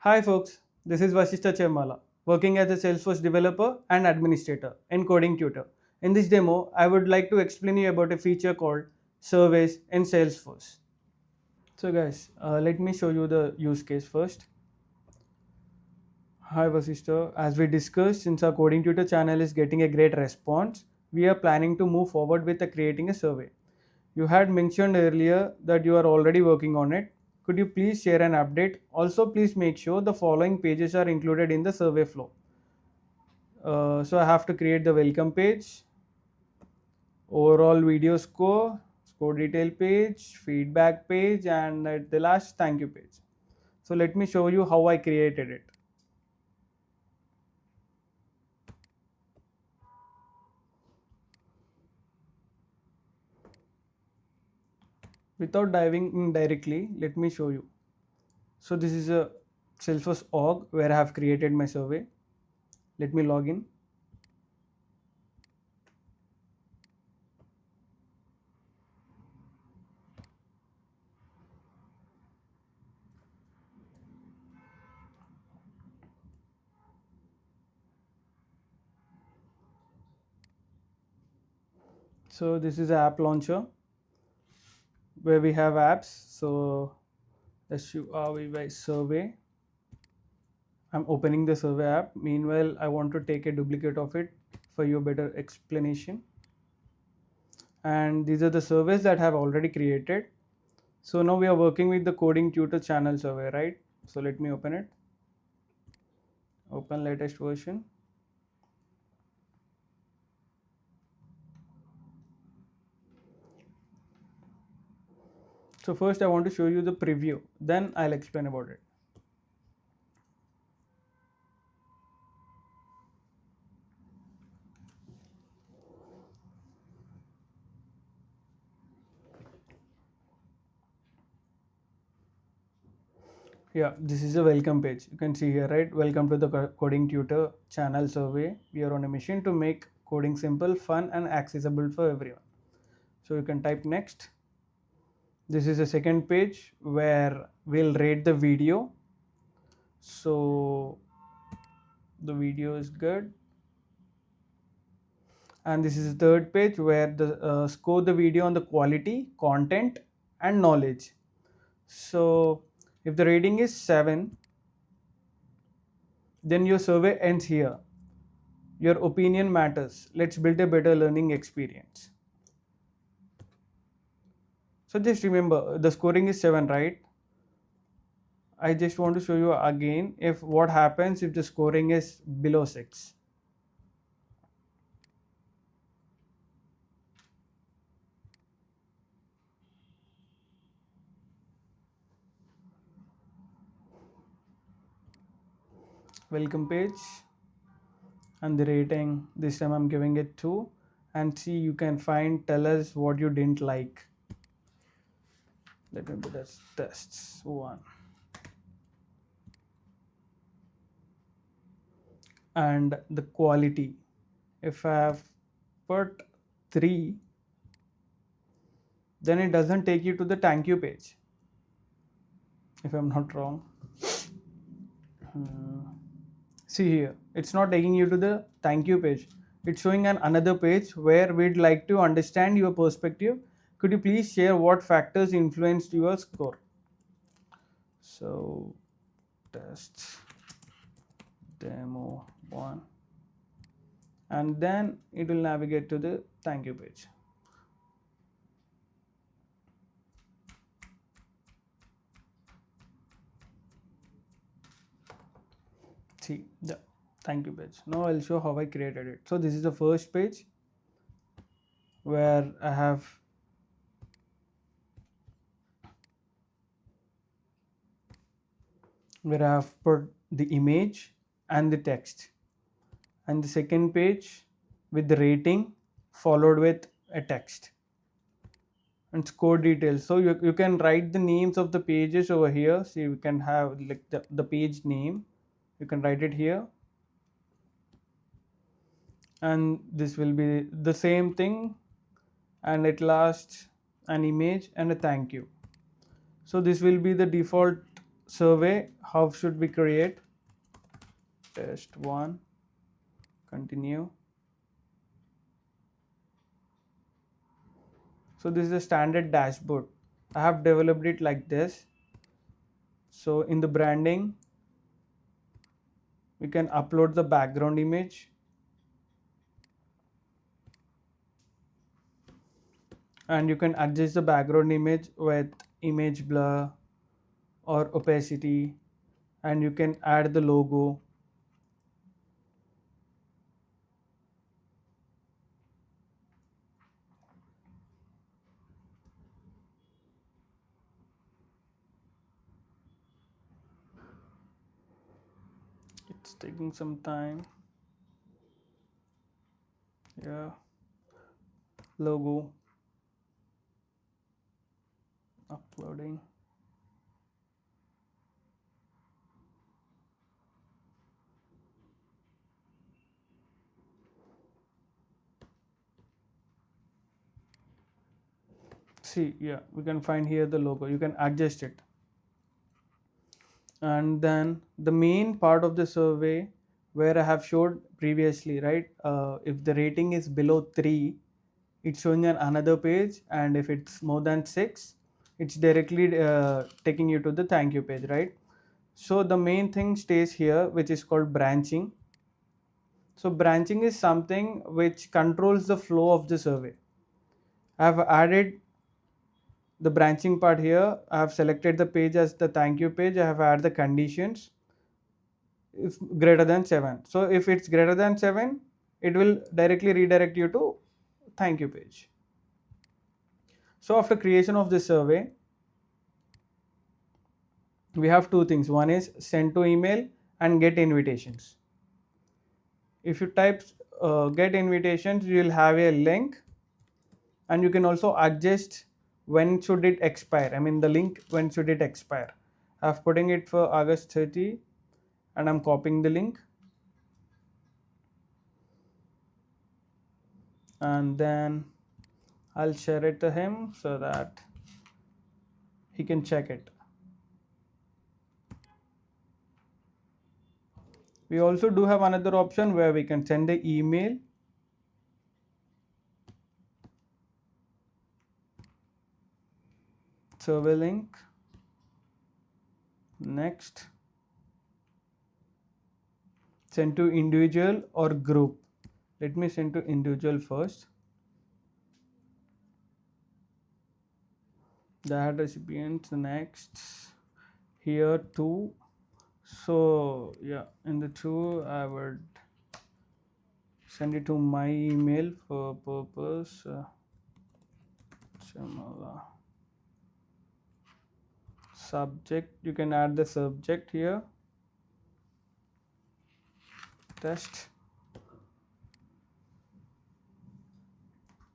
Hi folks, this is Vasista Chermala, working as a Salesforce developer and administrator in Coding Tutor. In this demo, I would like to explain you about a feature called surveys in Salesforce. So guys, let me show you the use case first. Hi Vasista, as we discussed, since our Coding Tutor channel is getting a great response, we are planning to move forward with creating a survey. You had mentioned earlier that you are already working on it. Could you please share an update? Also, please make sure the following pages are included in the survey flow. So I have to create the welcome page, overall video score, score detail page, feedback page, and at the last thank you page. So let me show you how I created it. Without diving in directly, let me show you. So this is a Salesforce org where I have created my survey. Let me log in. So this is app launcher where we have apps. So SURVY survey. I'm opening the survey app. Meanwhile, I want to take a duplicate of it for your better explanation. And these are the surveys that I have already created. So now we are working with the Coding Tutor channel survey, right? So let me open it. Open latest version. So first I want to show you the preview, then I'll explain about it. Yeah, this is a welcome page. You can see here, right? Welcome to the Coding Tutor channel survey. We are on a mission to make coding simple, fun, and accessible for everyone. So you can type next. This is the second page where we'll rate the video. So the video is good. And this is the third page where the score the video on the quality, content, and knowledge. So if the rating is 7, then your survey ends here. Your opinion matters. Let's build a better learning experience. So just remember the scoring is 7, right? I just want to show you again if what happens if the scoring is below 6. Welcome page, and the rating this time I'm giving it 2, and see you can find tell us what you didn't like. Let me put as tests 1. And the quality, if I have put 3, then it doesn't take you to the thank you page, if I'm not wrong. See here, it's not taking you to the thank you page. It's showing another page where we'd like to understand your perspective. Could you please share what factors influenced your score? So test demo 1, and then it will navigate to the thank you page. See the thank you page. Now I'll show how I created it. So this is the first page where I have put the image and the text, and the second page with the rating followed with a text and score details. So you can write the names of the pages over here. So you can have like the page name, you can write it here, and this will be the same thing, and at last an image and a thank you. So this will be the default survey, how should we create? Test 1, continue. So this is a standard dashboard. I have developed it like this. So in the branding, we can upload the background image, and you can adjust the background image with image blur or opacity, and you can add the logo. It's taking some time. Yeah, logo uploading. See, yeah, we can find here the logo. You can adjust it. And then the main part of the survey where I have showed previously, right? If the rating is below 3, it's showing on another page, and if it's more than 6, it's directly taking you to the thank you page, right? So the main thing stays here, which is called branching. So branching is something which controls the flow of the survey. I have added the branching part here. I have selected the page as the thank you page. I have added the conditions if greater than 7. So if it's greater than 7, it will directly redirect you to thank you page. So after creation of this survey, we have two things. One is send to email and get invitations. If you type get invitations, you will have a link, and you can also adjust when should it expire. I mean the link, when should it expire. I'm putting it for August 30, and I'm copying the link, and then I'll share it to him so that he can check it. We also do have another option where we can send the email, survey link, next, send to individual or group. Let me send to individual first. The ad recipients, next, here too. So yeah, in the two I would send it to my email for purpose. Chermala. Subject, you can add the subject here, test.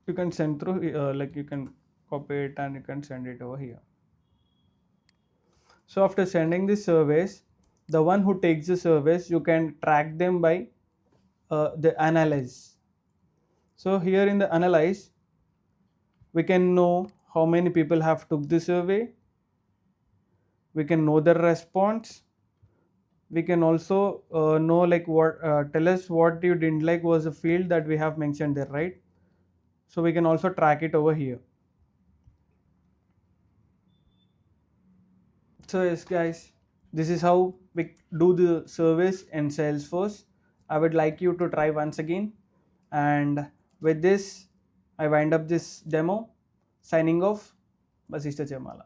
You can send through like you can copy it and you can send it over here. So after sending the surveys, the one who takes the surveys, you can track them by the analyze. So here in the analyze, we can know how many people have took the survey. We can know the response. We can also know like what tell us what you didn't like was a field that we have mentioned there, right? So we can also track it over here. So yes guys, this is how we do the surveys in Salesforce. I would like you to try once again, and with this I wind up this demo. Signing off, Vasista Chermala.